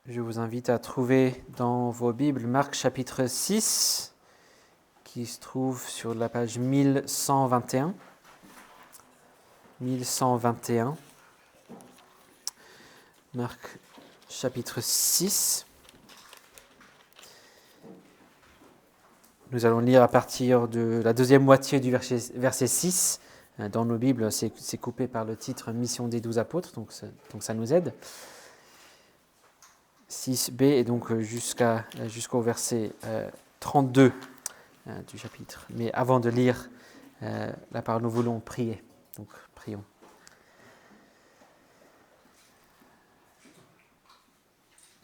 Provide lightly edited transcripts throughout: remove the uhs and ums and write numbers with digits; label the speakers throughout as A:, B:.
A: Je vous invite à trouver dans vos Bibles Marc chapitre 6, qui se trouve sur la page 1121. 1121. Marc chapitre 6. Nous allons lire à partir de la deuxième moitié du verset 6. Dans nos Bibles, c'est coupé par le titre « Mission des 12 apôtres », donc ça nous aide. 6b et donc jusqu'au verset 32 du chapitre. Mais avant de lire la parole, nous voulons prier. Donc prions.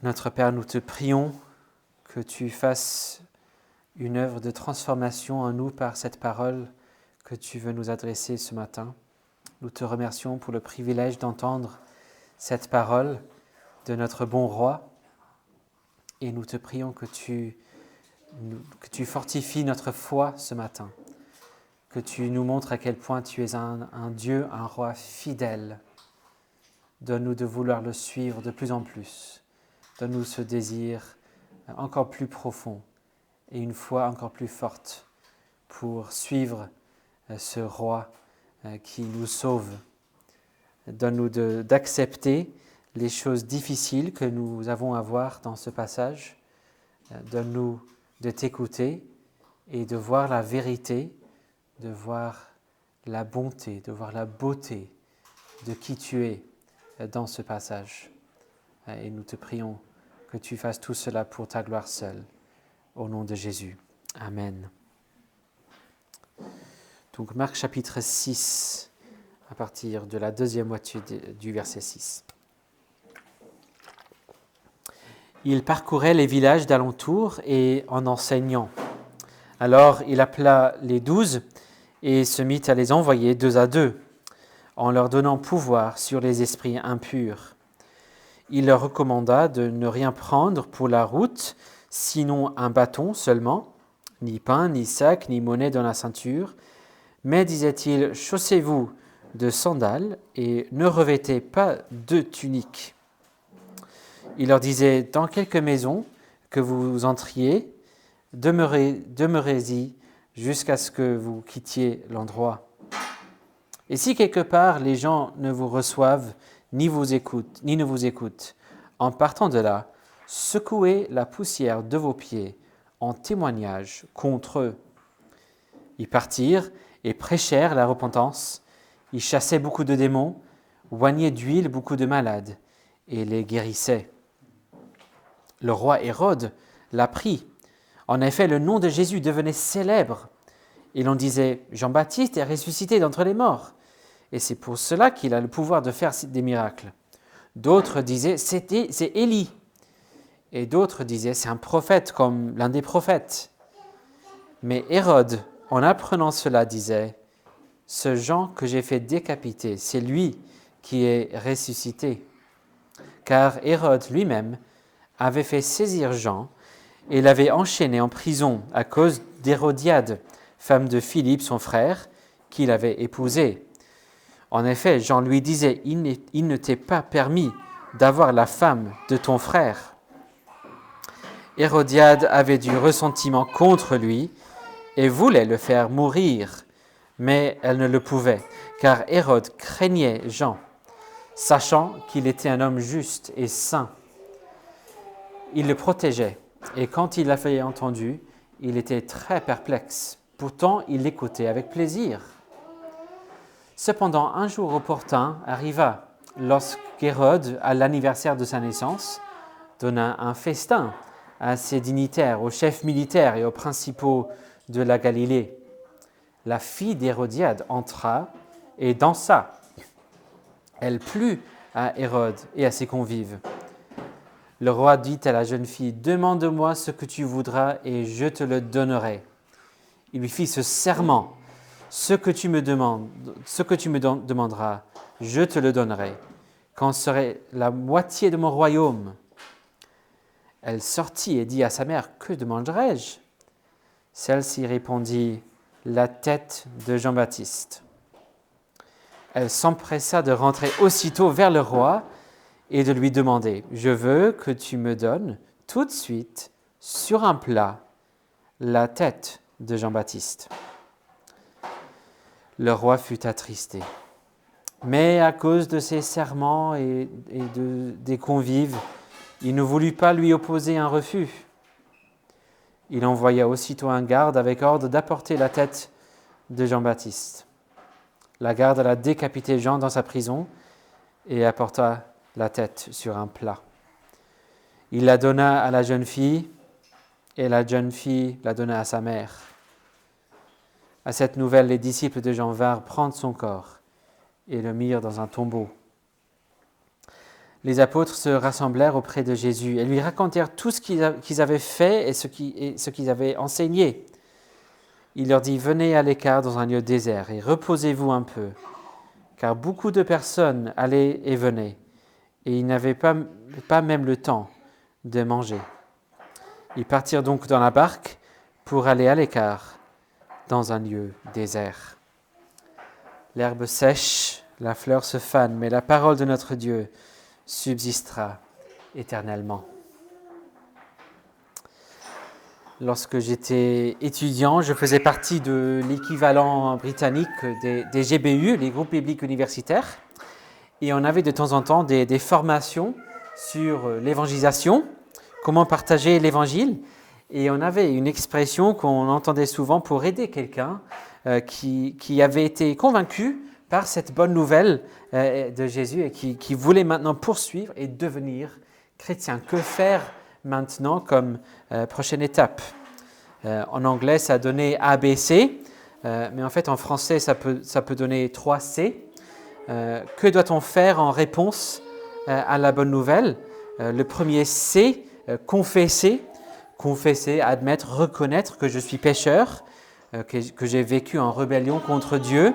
A: Notre Père, nous te prions que tu fasses une œuvre de transformation en nous par cette parole que tu veux nous adresser ce matin. Nous te remercions pour le privilège d'entendre cette parole de notre bon roi. Et nous te prions que tu fortifies notre foi ce matin, que tu nous montres à quel point tu es un Dieu, un roi fidèle. Donne-nous de vouloir le suivre de plus en plus. Donne-nous ce désir encore plus profond et une foi encore plus forte pour suivre ce roi qui nous sauve. Donne-nous d'accepter les choses difficiles que nous avons à voir dans ce passage. Donne-nous de t'écouter et de voir la vérité, de voir la bonté, de voir la beauté de qui tu es dans ce passage. Et nous te prions que tu fasses tout cela pour ta gloire seule. Au nom de Jésus. Amen. Donc Marc chapitre 6, à partir de la deuxième moitié du verset 6. Il parcourait les villages d'alentour et en enseignant. Alors il appela les 12 et se mit à les envoyer 2 à 2, en leur donnant pouvoir sur les esprits impurs. Il leur recommanda de ne rien prendre pour la route, sinon un bâton seulement, ni pain, ni sac, ni monnaie dans la ceinture. Mais, disait-il, chaussez-vous de sandales et ne revêtez pas de tunique. Il leur disait, dans quelque maison que vous entriez, demeurez-y jusqu'à ce que vous quittiez l'endroit. Et si quelque part les gens ne vous reçoivent, ni ne vous écoutent, en partant de là, secouez la poussière de vos pieds en témoignage contre eux. Ils partirent et prêchèrent la repentance. Ils chassaient beaucoup de démons, oignaient d'huile beaucoup de malades et les guérissaient. Le roi Hérode l'apprit. En effet, le nom de Jésus devenait célèbre. Et l'on disait, Jean-Baptiste est ressuscité d'entre les morts. Et c'est pour cela qu'il a le pouvoir de faire des miracles. D'autres disaient, c'est Élie. Et d'autres disaient, c'est un prophète comme l'un des prophètes. Mais Hérode, en apprenant cela, disait, ce Jean que j'ai fait décapiter, c'est lui qui est ressuscité. Car Hérode lui-même avait fait saisir Jean et l'avait enchaîné en prison à cause d'Hérodiade, femme de Philippe, son frère, qu'il avait épousée. En effet, Jean lui disait, il ne t'est pas permis d'avoir la femme de ton frère. Hérodiade avait du ressentiment contre lui et voulait le faire mourir, mais elle ne le pouvait, car Hérode craignait Jean, sachant qu'il était un homme juste et saint. Il le protégeait, et quand il l'avait entendu, il était très perplexe. Pourtant, il l'écoutait avec plaisir. Cependant, un jour opportun arriva, lorsqu'Hérode, à l'anniversaire de sa naissance, donna un festin à ses dignitaires, aux chefs militaires et aux principaux de la Galilée. La fille d'Hérodiade entra et dansa. Elle plut à Hérode et à ses convives. Le roi dit à la jeune fille, « Demande-moi ce que tu voudras et je te le donnerai. » Il lui fit ce serment, « Ce que tu me demanderas, je te le donnerai. Quand serait la moitié de mon royaume ?» Elle sortit et dit à sa mère, « Que demanderai-je » Celle-ci répondit, « La tête de Jean-Baptiste. » Elle s'empressa de rentrer aussitôt vers le roi et de lui demander « Je veux que tu me donnes tout de suite, sur un plat, la tête de Jean-Baptiste. » Le roi fut attristé. Mais à cause de ses serments et des convives, il ne voulut pas lui opposer un refus. Il envoya aussitôt un garde avec ordre d'apporter la tête de Jean-Baptiste. La garde alla décapiter Jean dans sa prison et apporta la tête sur un plat. Il la donna à la jeune fille et la jeune fille la donna à sa mère. À cette nouvelle, les disciples de Jean vinrent prendre son corps et le mirent dans un tombeau. Les apôtres se rassemblèrent auprès de Jésus et lui racontèrent tout ce qu'ils avaient fait et ce qu'ils avaient enseigné. Il leur dit « Venez à l'écart dans un lieu désert et reposez-vous un peu, car beaucoup de personnes allaient et venaient, et ils n'avaient pas même le temps de manger. » Ils partirent donc dans la barque pour aller à l'écart dans un lieu désert. L'herbe sèche, la fleur se fane, mais la parole de notre Dieu subsistera éternellement. Lorsque j'étais étudiant, je faisais partie de l'équivalent britannique des GBU, les groupes bibliques universitaires, et on avait de temps en temps des formations sur l'évangélisation, comment partager l'évangile, et on avait une expression qu'on entendait souvent pour aider quelqu'un qui avait été convaincu par cette bonne nouvelle de Jésus et qui voulait maintenant poursuivre et devenir chrétien. Que faire maintenant comme prochaine étape? En anglais, ça donnait ABC, mais en fait en français, ça peut donner 3C. Que doit-on faire en réponse à la bonne nouvelle? Le premier C, confesser. Confesser, admettre, reconnaître que je suis pécheur, que j'ai vécu en rébellion contre Dieu,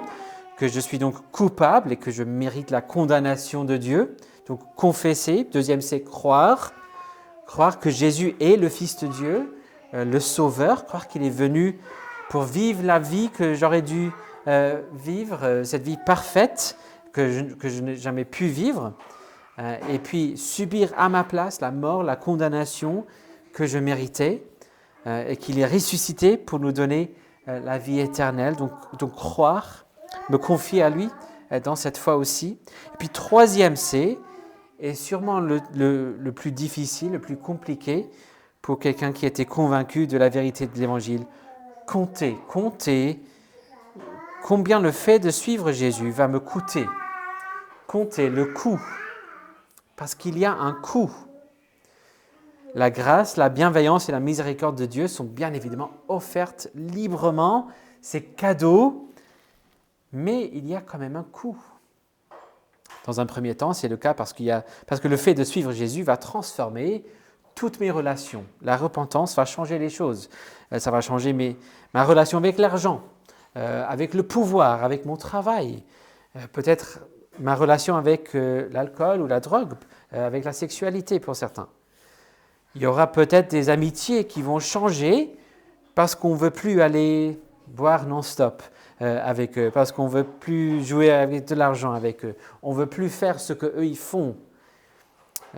A: que je suis donc coupable et que je mérite la condamnation de Dieu. Donc confesser. Deuxième, c'est croire. Croire que Jésus est le Fils de Dieu, le Sauveur. Croire qu'il est venu pour vivre la vie que j'aurais dû vivre, cette vie parfaite que je n'ai jamais pu vivre. Et puis subir à ma place la mort, la condamnation que je méritais, et qu'il est ressuscité pour nous donner la vie éternelle. Donc croire, me confier à lui dans cette foi aussi. Et puis troisième C, et sûrement le plus difficile, le plus compliqué pour quelqu'un qui était convaincu de la vérité de l'Évangile, compter combien le fait de suivre Jésus va me coûter. Compter le coût, parce qu'il y a un coût. La grâce, la bienveillance et la miséricorde de Dieu sont bien évidemment offertes librement, c'est cadeau, mais il y a quand même un coût. Dans un premier temps, c'est le cas parce que le fait de suivre Jésus va transformer toutes mes relations. La repentance va changer les choses. Ça va changer ma relation avec l'argent, avec le pouvoir, avec mon travail, peut-être ma relation avec l'alcool ou la drogue, avec la sexualité pour certains. Il y aura peut-être des amitiés qui vont changer parce qu'on ne veut plus aller boire non-stop avec eux, parce qu'on ne veut plus jouer avec de l'argent avec eux. On ne veut plus faire ce qu'eux ils font.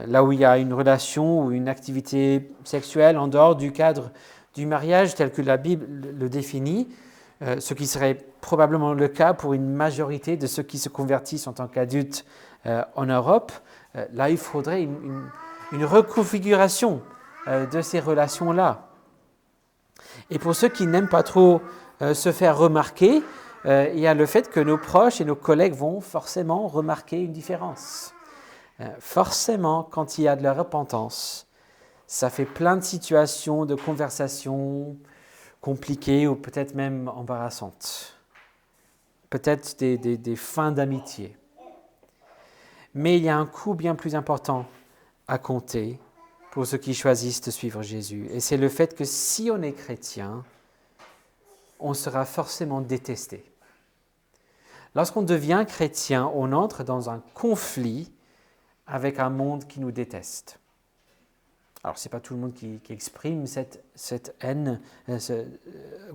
A: Là où il y a une relation ou une activité sexuelle en dehors du cadre du mariage tel que la Bible le définit, ce qui serait probablement le cas pour une majorité de ceux qui se convertissent en tant qu'adultes en Europe, là il faudrait une reconfiguration de ces relations-là. Et pour ceux qui n'aiment pas trop se faire remarquer, il y a le fait que nos proches et nos collègues vont forcément remarquer une différence. Forcément, quand il y a de la repentance, ça fait plein de situations, de conversations compliquées ou peut-être même embarrassantes. Peut-être des fins d'amitié. Mais il y a un coût bien plus important à compter pour ceux qui choisissent de suivre Jésus. Et c'est le fait que si on est chrétien, on sera forcément détesté. Lorsqu'on devient chrétien, on entre dans un conflit avec un monde qui nous déteste. Alors, ce n'est pas tout le monde qui exprime cette haine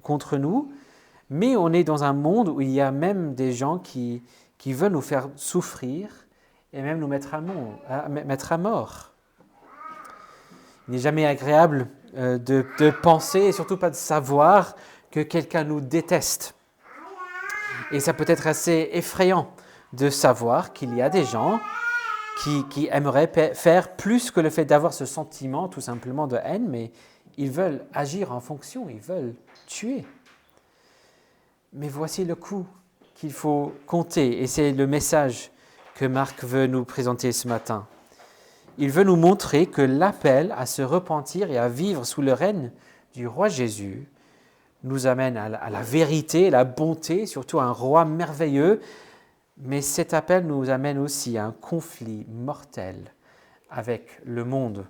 A: contre nous, mais on est dans un monde où il y a même des gens qui veulent nous faire souffrir et même nous mettre à mort. Il n'est jamais agréable de penser, et surtout pas de savoir, que quelqu'un nous déteste. Et ça peut être assez effrayant de savoir qu'il y a des gens qui aimeraient faire plus que le fait d'avoir ce sentiment tout simplement de haine, mais ils veulent agir en fonction, ils veulent tuer. Mais voici le coup qu'il faut compter, et c'est le message que Marc veut nous présenter ce matin. Il veut nous montrer que l'appel à se repentir et à vivre sous le règne du roi Jésus nous amène à la vérité, la bonté, surtout à un roi merveilleux, mais cet appel nous amène aussi à un conflit mortel avec le monde.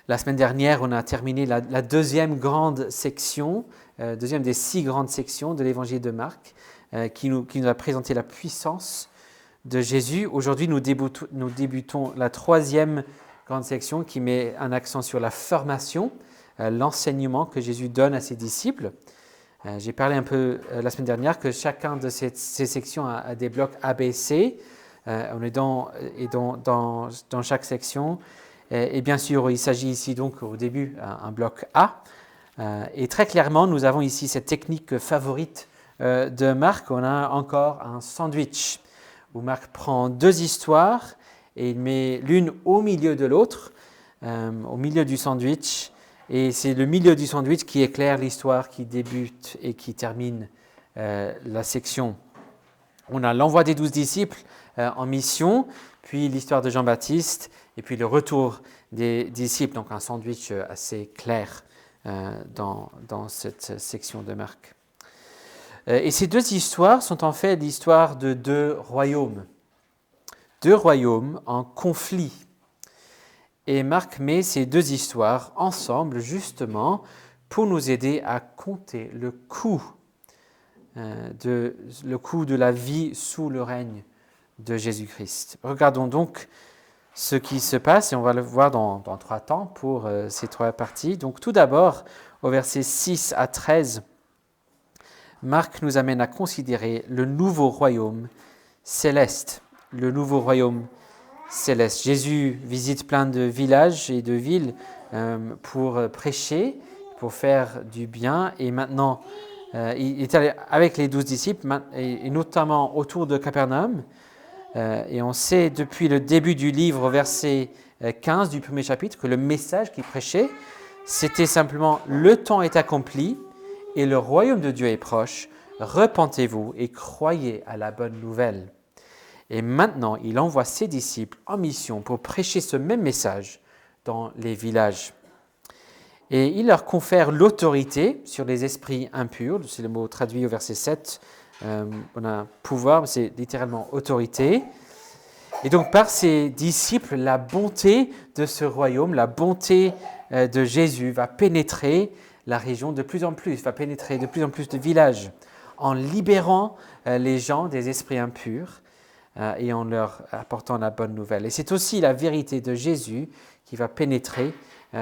A: La semaine dernière, on a terminé la deuxième grande section, deuxième des 6 grandes sections de l'évangile de Marc, qui nous a présenté la puissance de Jésus. Aujourd'hui, nous débutons la 3e grande section qui met un accent sur la formation, l'enseignement que Jésus donne à ses disciples. J'ai parlé un peu la semaine dernière que chacun de ces sections a des blocs ABC. On est dans chaque section. Et bien sûr, il s'agit ici donc au début un bloc A. Et très clairement, nous avons ici cette technique favorite de Marc. On a encore un sandwich où Marc prend 2 histoires et il met l'une au milieu de l'autre, au milieu du sandwich. Et c'est le milieu du sandwich qui éclaire l'histoire, qui débute et qui termine la section. On a l'envoi des 12 disciples en mission, puis l'histoire de Jean-Baptiste, et puis le retour des disciples, donc un sandwich assez clair dans cette section de Marc. Et ces 2 histoires sont en fait l'histoire de 2 royaumes. 2 royaumes en conflit. Et Marc met ces 2 histoires ensemble justement pour nous aider à compter le coût de la vie sous le règne de Jésus-Christ. Regardons donc ce qui se passe et on va le voir dans 3 temps pour ces 3 parties. Donc tout d'abord, au verset 6 à 13, Marc nous amène à considérer le nouveau royaume céleste. Le nouveau royaume céleste. Jésus visite plein de villages et de villes pour prêcher, pour faire du bien. Et maintenant, il est allé avec les 12 disciples, et notamment autour de Capernaum. Et on sait depuis le début du livre, au verset 15 du premier chapitre, que le message qu'il prêchait, c'était simplement « Le temps est accompli et le royaume de Dieu est proche. Repentez-vous et croyez à la bonne nouvelle. » Et maintenant, il envoie ses disciples en mission pour prêcher ce même message dans les villages. Et il leur confère l'autorité sur les esprits impurs. C'est le mot traduit au verset 7. On a pouvoir, c'est littéralement autorité. Et donc par ses disciples, la bonté de ce royaume, la bonté de Jésus va pénétrer la région de plus en plus, va pénétrer de plus en plus de villages en libérant les gens des esprits impurs et en leur apportant la bonne nouvelle. Et c'est aussi la vérité de Jésus qui va pénétrer,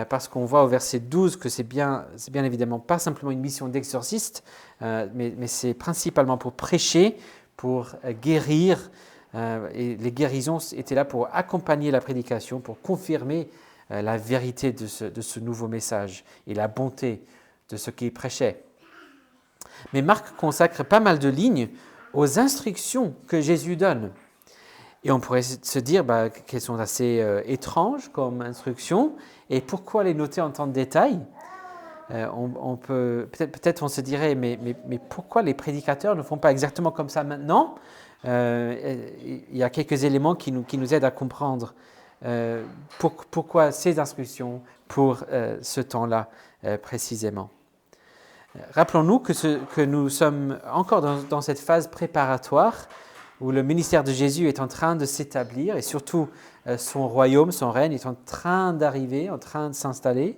A: parce qu'on voit au verset 12 que c'est bien évidemment pas simplement une mission d'exorciste, mais c'est principalement pour prêcher, pour guérir, et les guérisons étaient là pour accompagner la prédication, pour confirmer la vérité de ce nouveau message et la bonté de ce qu'il prêchait. Mais Marc consacre pas mal de lignes aux instructions que Jésus donne. Et on pourrait se dire qu'elles sont assez étranges comme instructions, et pourquoi les noter en tant de détail ? Peut-être on se dirait, mais pourquoi les prédicateurs ne font pas exactement comme ça maintenant ? Il y a quelques éléments qui nous aident à comprendre pourquoi ces instructions pour ce temps-là précisément. Rappelons-nous que nous sommes encore dans cette phase préparatoire où le ministère de Jésus est en train de s'établir et surtout son royaume, son règne est en train d'arriver, en train de s'installer.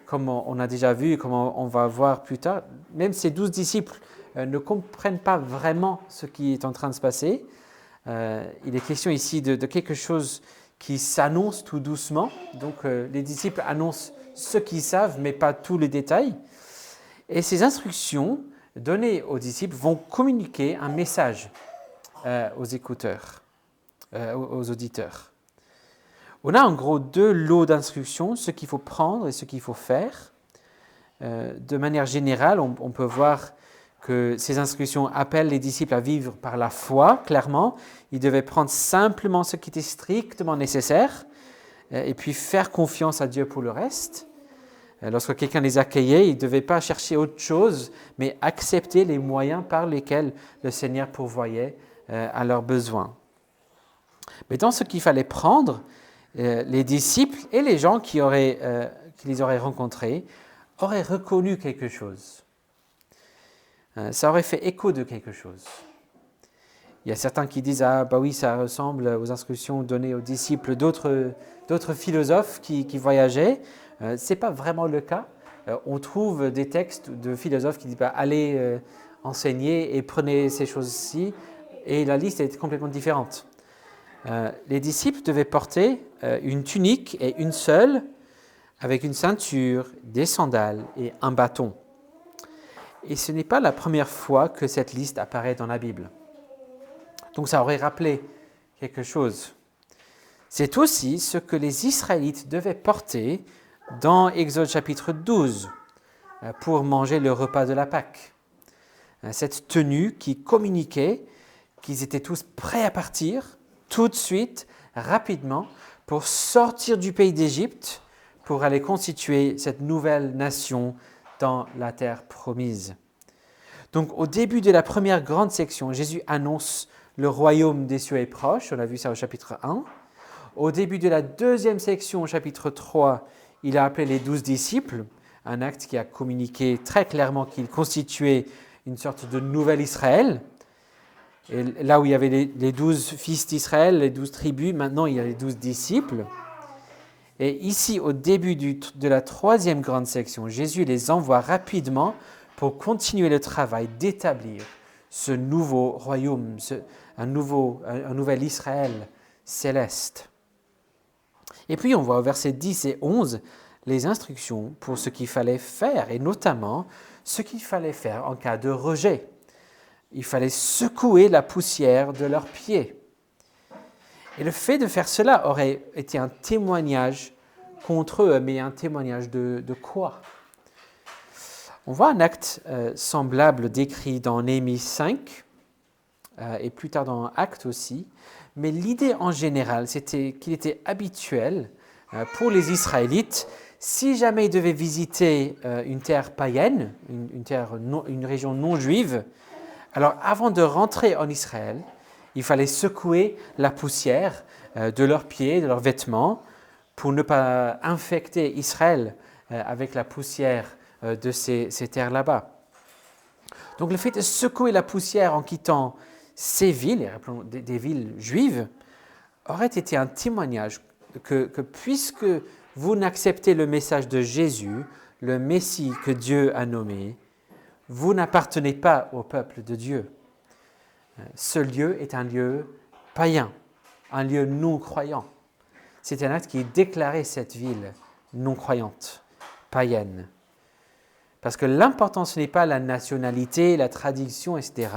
A: Comme on a déjà vu et comme on va voir plus tard, même ces 12 disciples ne comprennent pas vraiment ce qui est en train de se passer. Il est question ici de quelque chose qui s'annonce tout doucement. Donc les disciples annoncent ce qu'ils savent, mais pas tous les détails. Et ces instructions données aux disciples vont communiquer un message. aux écouteurs, aux auditeurs. On a en gros 2 lots d'instructions, ce qu'il faut prendre et ce qu'il faut faire. De manière générale, on peut voir que ces instructions appellent les disciples à vivre par la foi, clairement. Ils devaient prendre simplement ce qui était strictement nécessaire et puis faire confiance à Dieu pour le reste. Lorsque quelqu'un les accueillait, ils ne devaient pas chercher autre chose, mais accepter les moyens par lesquels le Seigneur pourvoyait à leurs besoins. Mais dans ce qu'il fallait prendre, les disciples et les gens qui les auraient rencontrés auraient reconnu quelque chose. Ça aurait fait écho de quelque chose. Il y a certains qui disent « Ah, bah oui, ça ressemble aux instructions données aux disciples d'autres philosophes qui voyageaient. » Ce n'est pas vraiment le cas. On trouve des textes de philosophes qui disent bah, « Allez enseigner et prenez ces choses-ci. » Et la liste est complètement différente. Les disciples devaient porter une tunique et une seule, avec une ceinture, des sandales et un bâton. Et ce n'est pas la première fois que cette liste apparaît dans la Bible. Donc ça aurait rappelé quelque chose. C'est aussi ce que les Israélites devaient porter dans Exode chapitre 12 pour manger le repas de la Pâque. Cette tenue qui communiquait qu'ils étaient tous prêts à partir tout de suite, rapidement, pour sortir du pays d'Égypte, pour aller constituer cette nouvelle nation dans la terre promise. Donc au début de la première grande section, Jésus annonce le royaume des cieux est proche, on a vu ça au chapitre 1. Au début de la deuxième section, au chapitre 3, il a appelé les 12 disciples, un acte qui a communiqué très clairement qu'il constituait une sorte de nouvel Israël. Et là où il y avait les 12 fils d'Israël, les 12 tribus, maintenant il y a les 12 disciples. Et ici, au début de la troisième grande section, Jésus les envoie rapidement pour continuer le travail d'établir ce nouveau royaume, un nouvel Israël céleste. Et puis on voit au verset 10 et 11 les instructions pour ce qu'il fallait faire, et notamment ce qu'il fallait faire en cas de rejet. Il fallait secouer la poussière de leurs pieds. Et le fait de faire cela aurait été un témoignage contre eux, mais un témoignage de quoi ? On voit un acte semblable décrit dans Néhémie 5, et plus tard dans Actes aussi, mais l'idée en général, c'était qu'il était habituel pour les Israélites, si jamais ils devaient visiter une terre païenne, une région non juive, alors avant de rentrer en Israël, il fallait secouer la poussière de leurs pieds, de leurs vêtements, pour ne pas infecter Israël avec la poussière de ces terres là-bas. Donc le fait de secouer la poussière en quittant ces villes, et rappelons des villes juives, aurait été un témoignage que puisque vous n'acceptez le message de Jésus, le Messie que Dieu a nommé, vous n'appartenez pas au peuple de Dieu. Ce lieu est un lieu païen, un lieu non croyant. C'est un acte qui déclarait cette ville non croyante, païenne. Parce que l'important, ce n'est pas la nationalité, la tradition, etc.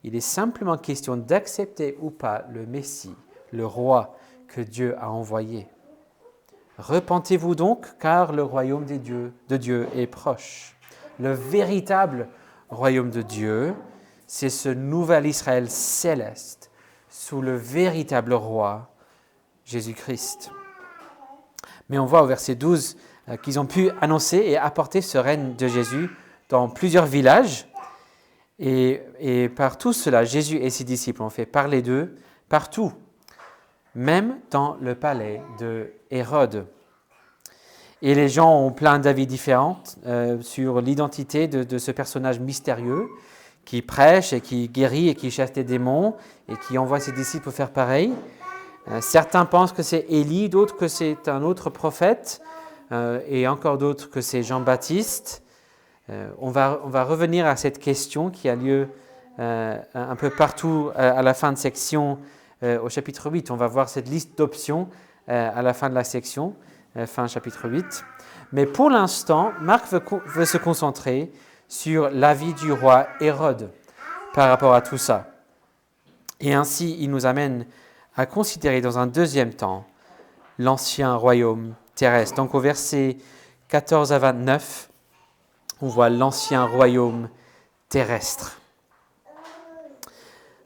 A: Il est simplement question d'accepter ou pas le Messie, le roi que Dieu a envoyé. Repentez-vous donc, car le royaume de Dieu est proche. Le véritable royaume de Dieu, c'est ce nouvel Israël céleste, sous le véritable roi, Jésus-Christ. Mais on voit au verset 12 qu'ils ont pu annoncer et apporter ce règne de Jésus dans plusieurs villages. Et par tout cela, Jésus et ses disciples ont fait parler d'eux partout, même dans le palais de Hérode. Et les gens ont plein d'avis différents sur l'identité de ce personnage mystérieux qui prêche et qui guérit et qui chasse des démons et qui envoie ses disciples faire pareil. Certains pensent que c'est Élie, d'autres que c'est un autre prophète et encore d'autres que c'est Jean-Baptiste. On va revenir à cette question qui a lieu un peu partout à la fin de section au chapitre 8. On va voir cette liste d'options à la fin de la section, fin chapitre 8. Mais pour l'instant, Marc veut se concentrer sur l'avis du roi Hérode par rapport à tout ça. Et ainsi, il nous amène à considérer dans un deuxième temps l'ancien royaume terrestre. Donc au verset 14 à 29, on voit l'ancien royaume terrestre.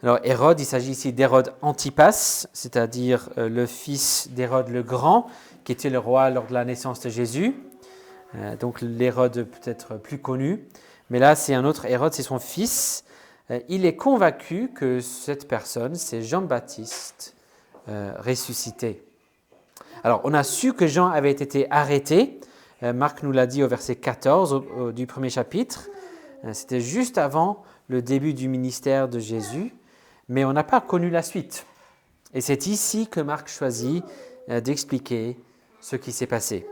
A: Alors Hérode, il s'agit ici d'Hérode Antipas, c'est-à-dire le fils d'Hérode le Grand, qui était le roi lors de la naissance de Jésus. Donc l'Hérode peut-être plus connu. Mais là, c'est un autre Hérode, c'est son fils. Il est convaincu que cette personne, c'est Jean-Baptiste ressuscité. Alors, on a su que Jean avait été arrêté. Marc nous l'a dit au verset 14 du premier chapitre. C'était juste avant le début du ministère de Jésus, mais on n'a pas connu la suite. Et c'est ici que Marc choisit d'expliquer ce qui s'est passé.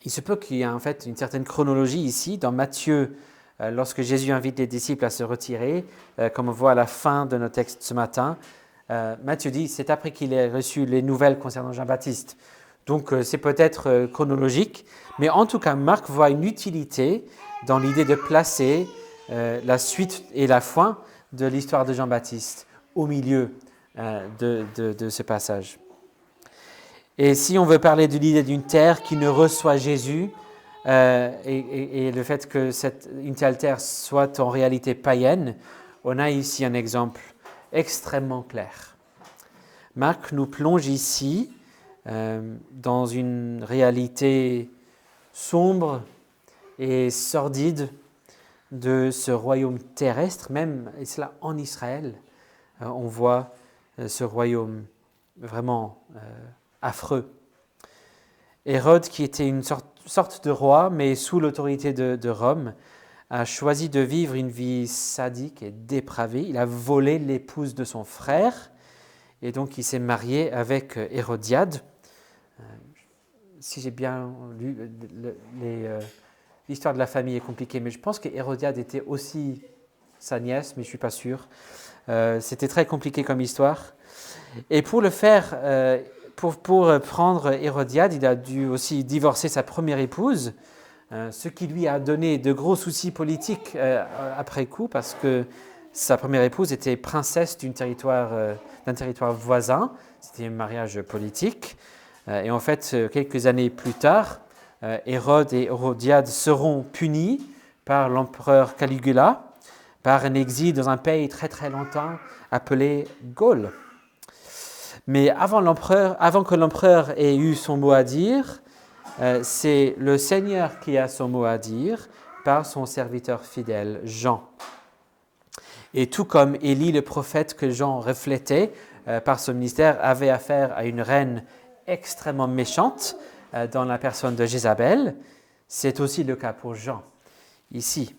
A: Il se peut qu'il y ait en fait une certaine chronologie ici. Dans Matthieu, lorsque Jésus invite les disciples à se retirer, comme on voit à la fin de notre texte ce matin, Matthieu dit, c'est après qu'il ait reçu les nouvelles concernant Jean-Baptiste. Donc c'est peut-être chronologique, mais en tout cas, Marc voit une utilité dans l'idée de placer la suite et la fin de l'histoire de Jean-Baptiste au milieu de ce passage. Et si on veut parler de l'idée d'une terre qui ne reçoit Jésus, et le fait que une telle terre soit en réalité païenne, on a ici un exemple extrêmement clair. Marc nous plonge ici dans une réalité sombre et sordide de ce royaume terrestre, même, et cela en Israël, on voit ce royaume vraiment affreux. Hérode, qui était une sorte de roi, mais sous l'autorité de Rome, a choisi de vivre une vie sadique et dépravée. Il a volé l'épouse de son frère, et donc il s'est marié avec Hérodiade. Si j'ai bien lu, l'histoire de la famille est compliquée, mais je pense que Hérodiade était aussi sa nièce, mais je ne suis pas sûr. C'était très compliqué comme histoire. Et pour le faire, pour prendre Hérodiade, il a dû aussi divorcer sa première épouse, ce qui lui a donné de gros soucis politiques après coup, parce que sa première épouse était princesse d'un territoire voisin. C'était un mariage politique. Et en fait, quelques années plus tard, Hérode et Hérodiade seront punis par l'empereur Caligula, par un exil dans un pays très très lointain appelé Gaule. Mais avant que l'empereur ait eu son mot à dire, c'est le Seigneur qui a son mot à dire par son serviteur fidèle, Jean. Et tout comme Élie, le prophète que Jean reflétait par son ministère, avait affaire à une reine extrêmement méchante dans la personne de Jézabel, c'est aussi le cas pour Jean. Ici,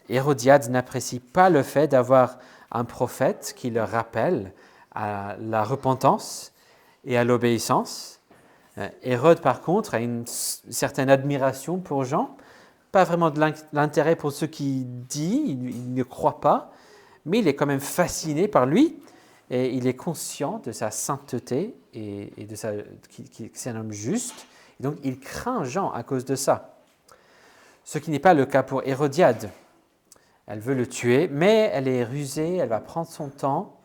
A: Hérodiade n'apprécie pas le fait d'avoir un prophète qui le rappelle à la repentance et à l'obéissance. Hérode, par contre, a une certaine admiration pour Jean, pas vraiment de l'intérêt pour ce qu'il dit, il ne croit pas, mais il est quand même fasciné par lui et il est conscient de sa sainteté et de que c'est un homme juste. Et donc, il craint Jean à cause de ça. Ce qui n'est pas le cas pour Hérodiade. Elle veut le tuer, mais elle est rusée, elle va prendre son temps,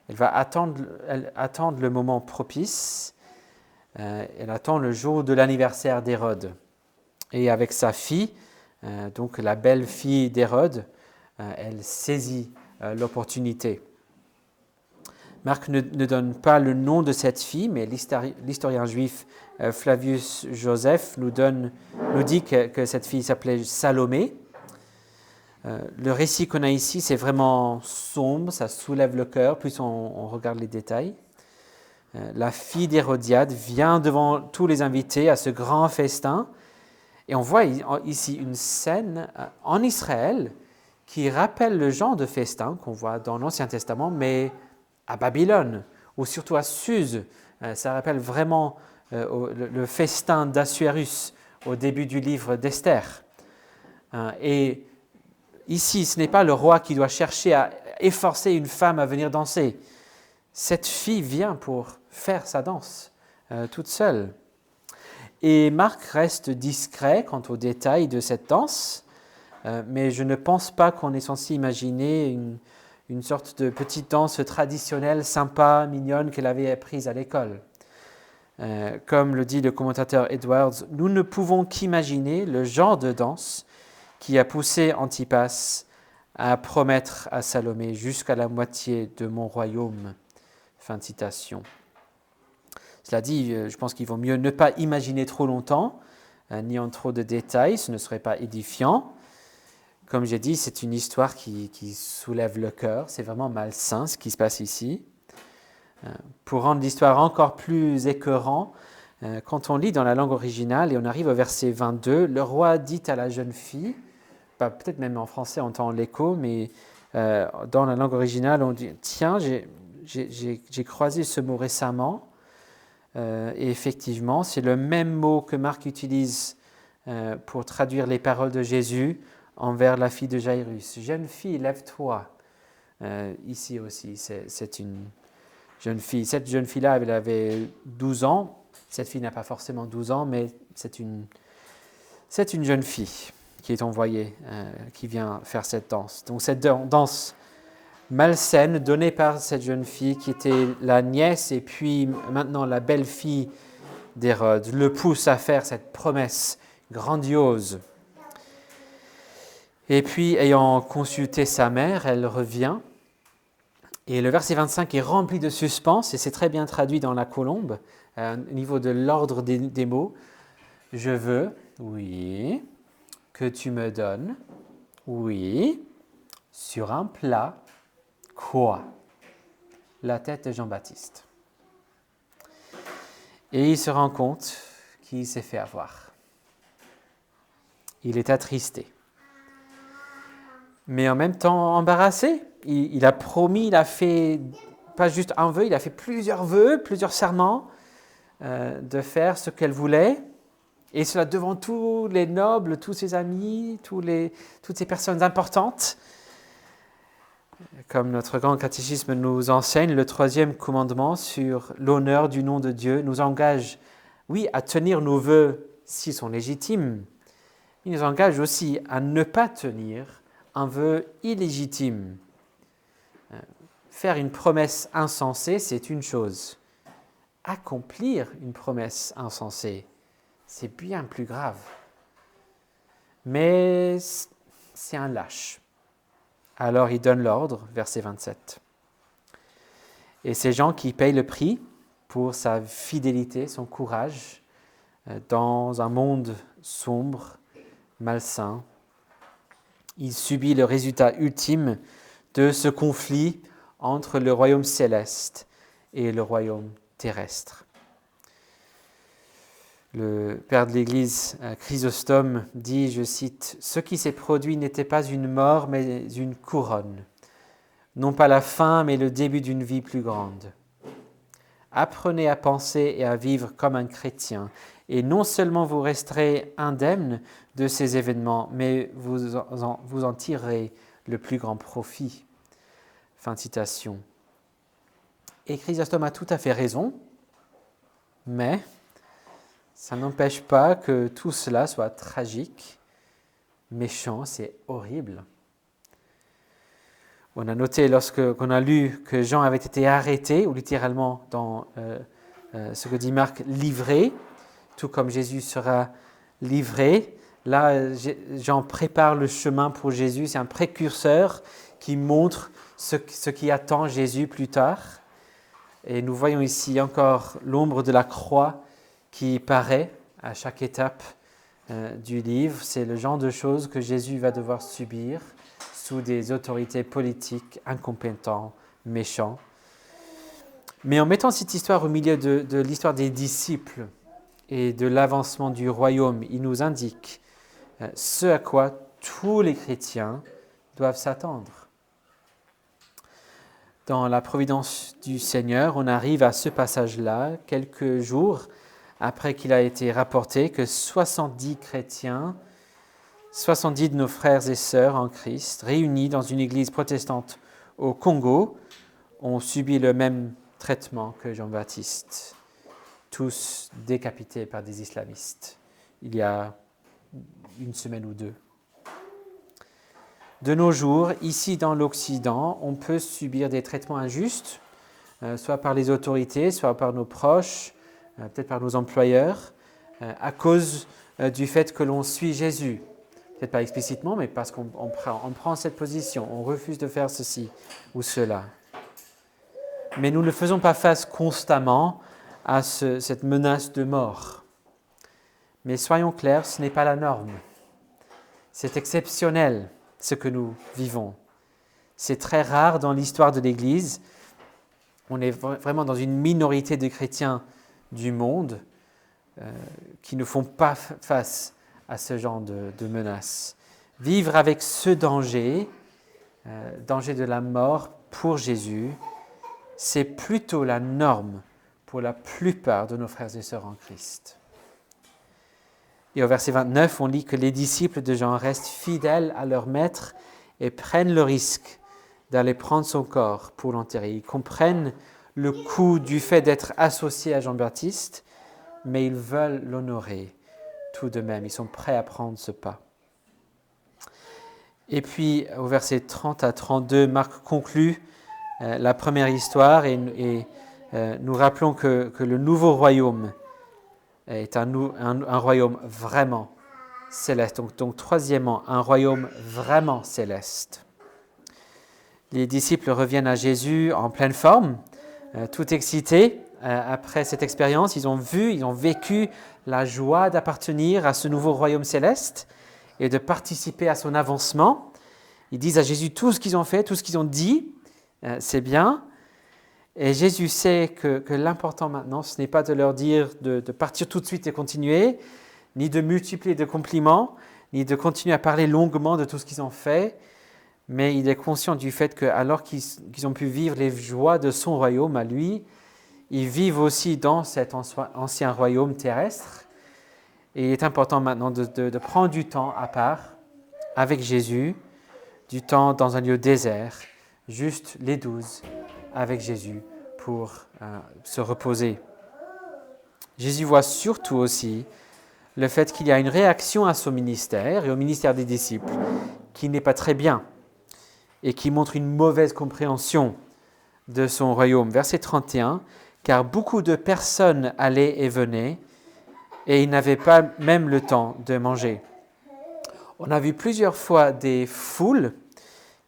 A: elle va attendre le moment propice, elle attend le jour de l'anniversaire d'Hérode. Et avec sa fille, donc la belle-fille d'Hérode, elle saisit l'opportunité. Marc ne donne pas le nom de cette fille, mais l'historien juif Flavius Joseph nous dit que cette fille s'appelait Salomé. Le récit qu'on a ici, c'est vraiment sombre, ça soulève le cœur, plus on regarde les détails. La fille d'Hérodiade vient devant tous les invités à ce grand festin, et on voit ici une scène en Israël qui rappelle le genre de festin qu'on voit dans l'Ancien Testament, mais à Babylone, ou surtout à Suse. Ça rappelle vraiment le festin d'Assuérus au début du livre d'Esther. Et ici, ce n'est pas le roi qui doit chercher à efforcer une femme à venir danser. Cette fille vient pour faire sa danse, toute seule. Et Marc reste discret quant aux détails de cette danse, mais je ne pense pas qu'on est censé imaginer une sorte de petite danse traditionnelle, sympa, mignonne, qu'elle avait apprise à l'école. Comme le dit le commentateur Edwards, nous ne pouvons qu'imaginer le genre de danse qui a poussé Antipas à promettre à Salomé jusqu'à la moitié de mon royaume. Fin de citation. Cela dit, je pense qu'il vaut mieux ne pas imaginer trop longtemps, ni en trop de détails, ce ne serait pas édifiant. Comme j'ai dit, c'est une histoire qui soulève le cœur, c'est vraiment malsain ce qui se passe ici. Pour rendre l'histoire encore plus écœurant, quand on lit dans la langue originale et on arrive au verset 22, le roi dit à la jeune fille, peut-être même en français on entend l'écho, mais dans la langue originale on dit « Tiens, j'ai croisé ce mot récemment ». Et effectivement, c'est le même mot que Marc utilise pour traduire les paroles de Jésus envers la fille de Jairus. « Jeune fille, lève-toi ». Ici aussi, c'est une jeune fille. Cette jeune fille-là, elle avait 12 ans. Cette fille n'a pas forcément 12 ans, mais c'est une jeune fille qui est envoyée, qui vient faire cette danse. Donc cette danse malsaine donnée par cette jeune fille qui était la nièce et puis maintenant la belle-fille d'Hérode le pousse à faire cette promesse grandiose. Et puis, ayant consulté sa mère, elle revient. Et le verset 25 est rempli de suspense, et c'est très bien traduit dans la colombe, au niveau de l'ordre des mots. Je veux, oui, que tu me donnes, oui, sur un plat, quoi? La tête de Jean-Baptiste. Et il se rend compte qu'il s'est fait avoir. Il est attristé. Mais en même temps embarrassé. Il a promis, il a fait pas juste un vœu, il a fait plusieurs vœux, plusieurs serments de faire ce qu'elle voulait. Et cela devant tous les nobles, tous ses amis, toutes ces personnes importantes. Comme notre grand catéchisme nous enseigne, le 3e commandement sur l'honneur du nom de Dieu nous engage, oui, à tenir nos vœux s'ils sont légitimes. Il nous engage aussi à ne pas tenir un vœu illégitime. Faire une promesse insensée, c'est une chose. Accomplir une promesse insensée, c'est bien plus grave. Mais c'est un lâche. Alors il donne l'ordre, verset 27. Et ces gens qui payent le prix pour sa fidélité, son courage, dans un monde sombre, malsain, il subit le résultat ultime de ce conflit entre le royaume céleste et le royaume terrestre. Le père de l'Église, Chrysostome, dit, je cite, « Ce qui s'est produit n'était pas une mort, mais une couronne. Non pas la fin, mais le début d'une vie plus grande. Apprenez à penser et à vivre comme un chrétien, et non seulement vous resterez indemne de ces événements, mais vous en tirerez le plus grand profit. » Fin de citation. Et Chrysostome a tout à fait raison, mais ça n'empêche pas que tout cela soit tragique, méchant, c'est horrible. On a noté lorsqu'on a lu que Jean avait été arrêté, ou littéralement dans ce que dit Marc, livré, tout comme Jésus sera livré. Là, Jean prépare le chemin pour Jésus, c'est un précurseur qui montre ce qui attend Jésus plus tard. Et nous voyons ici encore l'ombre de la croix qui paraît à chaque étape du livre. C'est le genre de choses que Jésus va devoir subir sous des autorités politiques incompétentes, méchants. Mais en mettant cette histoire au milieu de l'histoire des disciples et de l'avancement du royaume, il nous indique ce à quoi tous les chrétiens doivent s'attendre. Dans la providence du Seigneur, on arrive à ce passage-là, quelques jours après qu'il a été rapporté que 70 chrétiens, 70 de nos frères et sœurs en Christ, réunis dans une église protestante au Congo, ont subi le même traitement que Jean-Baptiste, tous décapités par des islamistes, il y a une semaine ou deux. De nos jours, ici dans l'Occident, on peut subir des traitements injustes, soit par les autorités, soit par nos proches, peut-être par nos employeurs, à cause du fait que l'on suit Jésus. Peut-être pas explicitement, mais parce qu'on prend cette position, on refuse de faire ceci ou cela. Mais nous ne faisons pas face constamment à cette menace de mort. Mais soyons clairs, ce n'est pas la norme. C'est exceptionnel ce que nous vivons. C'est très rare dans l'histoire de l'Église. On est vraiment dans une minorité de chrétiens du monde qui ne font pas face à ce genre de menaces. Vivre avec ce danger, danger de la mort pour Jésus, c'est plutôt la norme pour la plupart de nos frères et sœurs en Christ. Et au verset 29, on lit que les disciples de Jean restent fidèles à leur maître et prennent le risque d'aller prendre son corps pour l'enterrer. Ils comprennent le coût du fait d'être associés à Jean-Baptiste, mais ils veulent l'honorer tout de même. Ils sont prêts à prendre ce pas. Et puis, au verset 30 à 32, Marc conclut la première histoire et nous rappelons que le nouveau royaume est un royaume vraiment céleste. Donc, troisièmement, un royaume vraiment céleste. Les disciples reviennent à Jésus en pleine forme, tout excités après cette expérience. Ils ont vécu la joie d'appartenir à ce nouveau royaume céleste et de participer à son avancement. Ils disent à Jésus tout ce qu'ils ont fait, tout ce qu'ils ont dit, c'est bien. Et Jésus sait que l'important maintenant, ce n'est pas de leur dire de partir tout de suite et continuer, ni de multiplier de compliments, ni de continuer à parler longuement de tout ce qu'ils ont fait, mais il est conscient du fait qu'alors qu'ils ont pu vivre les joies de son royaume à lui, ils vivent aussi dans cet ancien royaume terrestre. Et il est important maintenant de prendre du temps à part avec Jésus, du temps dans un lieu désert, juste les 12 avec Jésus pour se reposer. Jésus voit surtout aussi le fait qu'il y a une réaction à son ministère et au ministère des disciples qui n'est pas très bien et qui montre une mauvaise compréhension de son royaume. Verset 31, « Car beaucoup de personnes allaient et venaient, et ils n'avaient pas même le temps de manger. » On a vu plusieurs fois des foules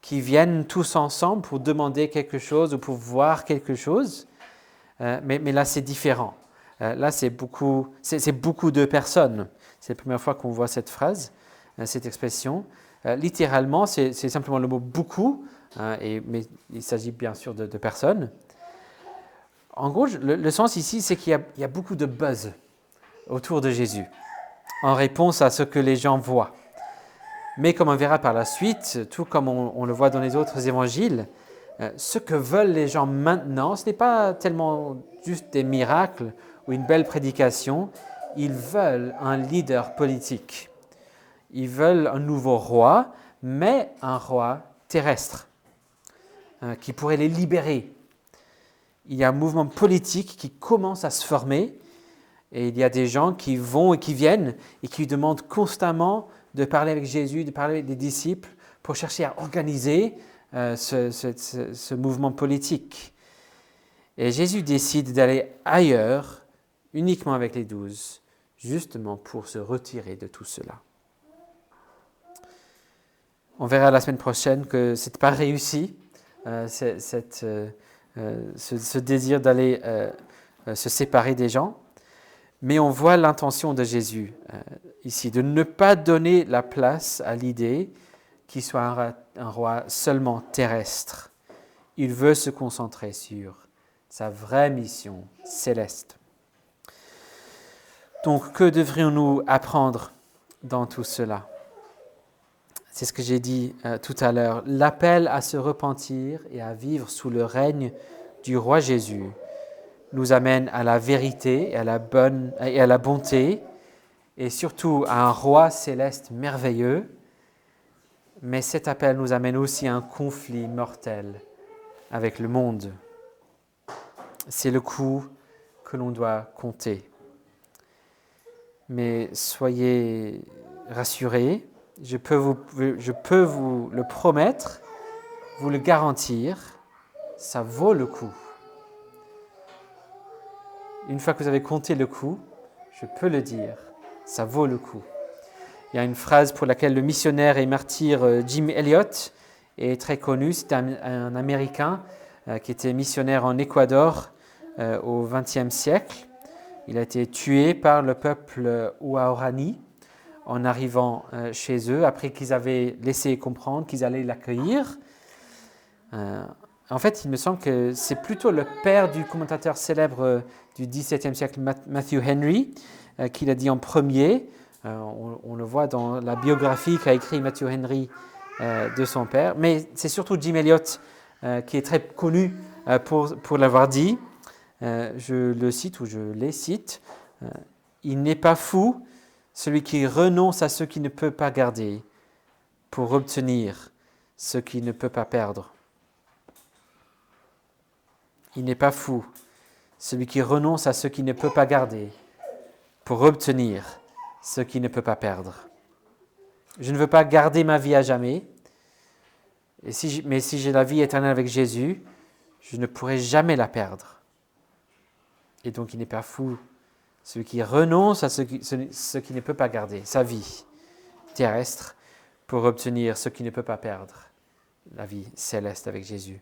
A: qui viennent tous ensemble pour demander quelque chose ou pour voir quelque chose, mais là c'est différent. Là c'est beaucoup de personnes. C'est la première fois qu'on voit cette phrase, cette expression. Littéralement, c'est simplement le mot « beaucoup », mais il s'agit bien sûr de personnes. En gros, le sens ici, c'est qu'il y a beaucoup de buzz autour de Jésus, en réponse à ce que les gens voient. Mais comme on verra par la suite, tout comme on le voit dans les autres évangiles, ce que veulent les gens maintenant, ce n'est pas tellement juste des miracles ou une belle prédication, ils veulent un leader politique. Ils veulent un nouveau roi, mais un roi terrestre, qui pourrait les libérer. Il y a un mouvement politique qui commence à se former, et il y a des gens qui vont et qui viennent et qui demandent constamment de parler avec Jésus, de parler avec des disciples pour chercher à organiser ce mouvement politique. Et Jésus décide d'aller ailleurs, uniquement avec les 12, justement pour se retirer de tout cela. On verra la semaine prochaine que ce n'est pas réussi, ce désir d'aller se séparer des gens. Mais on voit l'intention de Jésus ici, de ne pas donner la place à l'idée qu'il soit un roi seulement terrestre. Il veut se concentrer sur sa vraie mission céleste. Donc, que devrions-nous apprendre dans tout cela ? C'est ce que j'ai dit tout à l'heure. L'appel à se repentir et à vivre sous le règne du roi Jésus nous amène à la vérité et à la bonté, et surtout à un roi céleste merveilleux. Mais cet appel nous amène aussi à un conflit mortel avec le monde. C'est le coup que l'on doit compter. Mais soyez rassurés, je peux vous le promettre, vous le garantir, ça vaut le coup. Une fois que vous avez compté le coût, je peux le dire, ça vaut le coup. Il y a une phrase pour laquelle le missionnaire et martyr Jim Elliot est très connu. C'est un Américain qui était missionnaire en Équateur au XXe siècle. Il a été tué par le peuple Huaorani en arrivant chez eux, après qu'ils avaient laissé comprendre qu'ils allaient l'accueillir. En fait, il me semble que c'est plutôt le père du commentateur célèbre du XVIIe siècle, Matthew Henry, qui l'a dit en premier. On le voit dans la biographie qu'a écrit Matthew Henry de son père. Mais c'est surtout Jim Elliot qui est très connu pour l'avoir dit. Je le cite ou je les cite. Il n'est pas fou celui qui renonce à ce qu'il ne peut pas garder pour obtenir ce qu'il ne peut pas perdre. Il n'est pas fou celui qui renonce à ce qu'il ne peut pas garder pour obtenir ce qu'il ne peut pas perdre. Je ne veux pas garder ma vie à jamais, mais si j'ai la vie éternelle avec Jésus, je ne pourrai jamais la perdre. Et donc il n'est pas fou celui qui renonce à ce qu'il ne peut pas garder, sa vie terrestre, pour obtenir ce qu'il ne peut pas perdre, la vie céleste avec Jésus.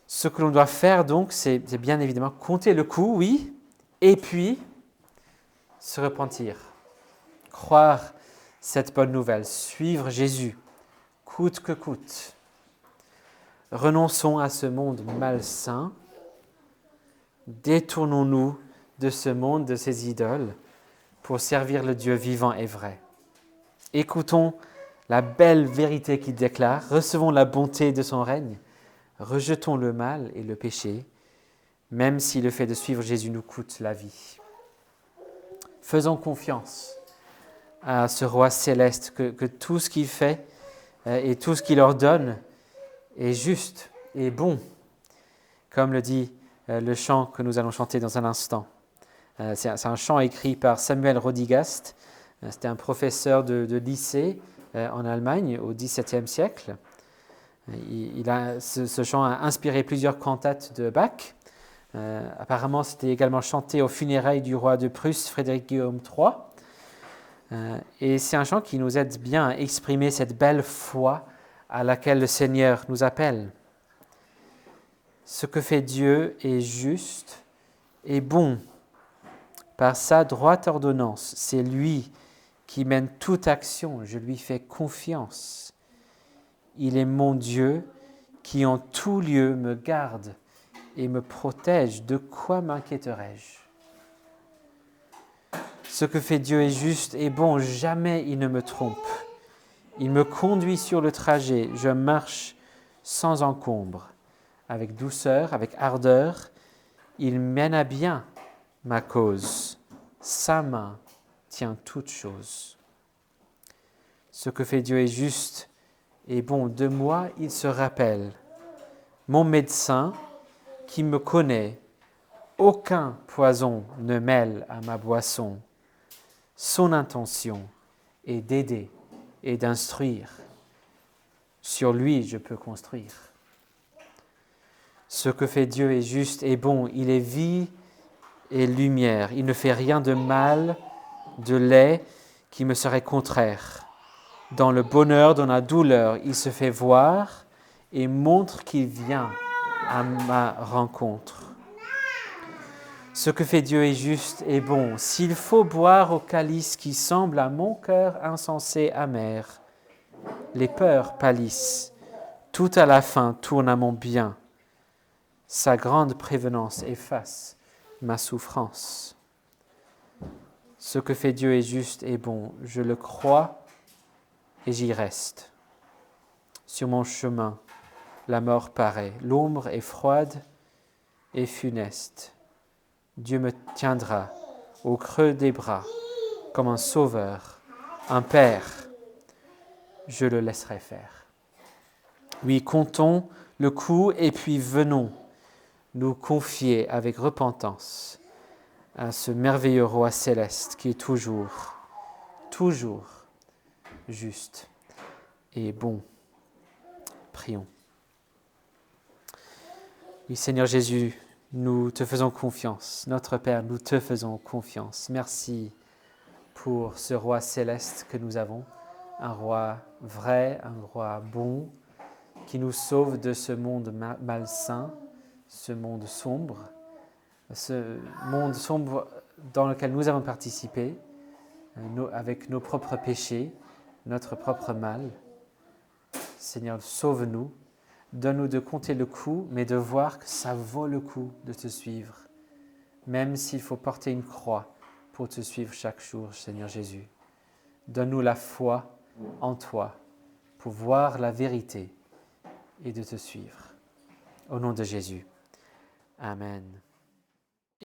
A: Ce que l'on doit faire donc, c'est bien évidemment compter le coût, oui, et puis se repentir, croire cette bonne nouvelle, suivre Jésus, coûte que coûte. Renonçons à ce monde malsain, détournons-nous de ce monde, de ces idoles, pour servir le Dieu vivant et vrai. Écoutons la belle vérité qu'il déclare, recevons la bonté de son règne, rejetons le mal et le péché, même si le fait de suivre Jésus nous coûte la vie. Faisons confiance à ce roi céleste, que tout ce qu'il fait et tout ce qu'il ordonne est juste et bon, comme le dit le chant que nous allons chanter dans un instant. C'est un chant écrit par Samuel Rodigast. C'était un professeur de lycée en Allemagne au XVIIe siècle. Ce chant a inspiré plusieurs cantates de Bach. Apparemment, c'était également chanté aux funérailles du roi de Prusse, Frédéric Guillaume III. Et c'est un chant qui nous aide bien à exprimer cette belle foi à laquelle le Seigneur nous appelle. Ce que fait Dieu est juste et bon. Par sa droite ordonnance, c'est lui qui mène toute action. Je lui fais confiance. Il est mon Dieu qui en tout lieu me garde et me protège. De quoi m'inquiéterais-je ? Ce que fait Dieu est juste et bon, jamais il ne me trompe. Il me conduit sur le trajet, je marche sans encombre, avec douceur, avec ardeur. Il mène à bien ma cause. Sa main tient toutes choses. Ce que fait Dieu est juste et bon. De moi, il se rappelle. Mon médecin qui me connaît, aucun poison ne mêle à ma boisson. Son intention est d'aider et d'instruire. Sur lui, je peux construire. Ce que fait Dieu est juste et bon. Il est vie et lumière. Il ne fait rien de mal, de laid, qui me serait contraire. Dans le bonheur, dans la douleur, il se fait voir et montre qu'il vient à ma rencontre. Ce que fait Dieu est juste et bon. S'il faut boire au calice qui semble à mon cœur insensé amer, les peurs pâlissent, tout à la fin tourne à mon bien. Sa grande prévenance efface ma souffrance. Ce que fait Dieu est juste et bon. Je le crois et j'y reste. Sur mon chemin, la mort paraît. L'ombre est froide et funeste. Dieu me tiendra au creux des bras comme un sauveur, un père. Je le laisserai faire. Oui, comptons le coup et puis venons nous confier avec repentance à ce merveilleux roi céleste qui est toujours juste et bon. Prions. Oui, Seigneur Jésus, nous te faisons confiance. Notre Père, nous te faisons confiance. Merci pour ce roi céleste que nous avons, un roi vrai, un roi bon, qui nous sauve de ce monde malsain, ce monde sombre dans lequel nous avons participé, avec nos propres péchés, notre propre mal. Seigneur, sauve-nous, donne-nous de compter le coup, mais de voir que ça vaut le coup de te suivre, même s'il faut porter une croix pour te suivre chaque jour, Seigneur Jésus. Donne-nous la foi en toi pour voir la vérité et de te suivre. Au nom de Jésus. Amen.